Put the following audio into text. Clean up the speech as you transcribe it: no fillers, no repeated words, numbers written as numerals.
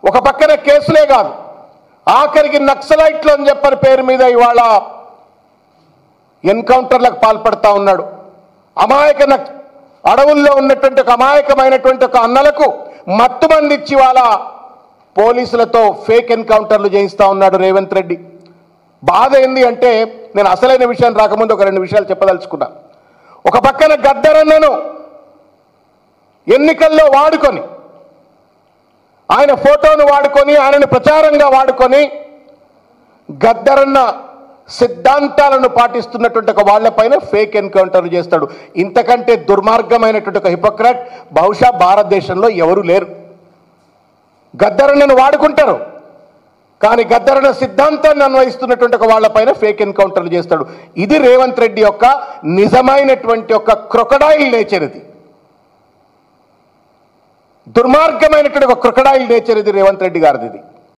ఒక పక్కన కేసులే కాదు, ఆఖరికి నక్సలైట్లు అని చెప్పని పేరు మీద ఇవాళ ఎన్కౌంటర్లకు పాల్పడతా ఉన్నాడు. అడవుల్లో ఉన్నటువంటి ఒక అమాయకమైనటువంటి ఒక అన్నలకు మత్తుమందిచ్చి ఇవాళ పోలీసులతో ఫేక్ ఎన్కౌంటర్లు చేయిస్తా ఉన్నాడు రేవంత్ రెడ్డి. బాధ ఏంది అంటే, నేను అసలైన విషయాన్ని రాకముందు ఒక 2 విషయాలు చెప్పదలుచుకున్నా. ఒక పక్కన గద్దరన్నను ఎన్నికల్లో వాడుకొని, ఆయన ఫోటోను వాడుకొని, ఆయనను ప్రచారంగా వాడుకొని గద్దరన్న సిద్ధాంతాలను పాటిస్తున్నటువంటి ఒక వాళ్ళపైన ఫేక్ ఎన్కౌంటర్ చేస్తాడు. ఇంతకంటే దుర్మార్గమైనటువంటి ఒక హిపోక్రాట్ బహుశా భారతదేశంలో ఎవరు లేరు. గద్దరన్నను వాడుకుంటారు, కానీ గద్దరన్న సిద్ధాంతాన్ని అన్వయిస్తున్నటువంటి ఒక వాళ్ళపైన ఫేక్ ఎన్కౌంటర్లు చేస్తాడు. ఇది రేవంత్ రెడ్డి యొక్క నిజమైనటువంటి ఒక క్రొకడైల్ నేచర్. ఇది దుర్మార్గమైనటువంటి ఒక క్రొకడైల్ నేచర్, ఇది రేవంత్ రెడ్డి గారిది.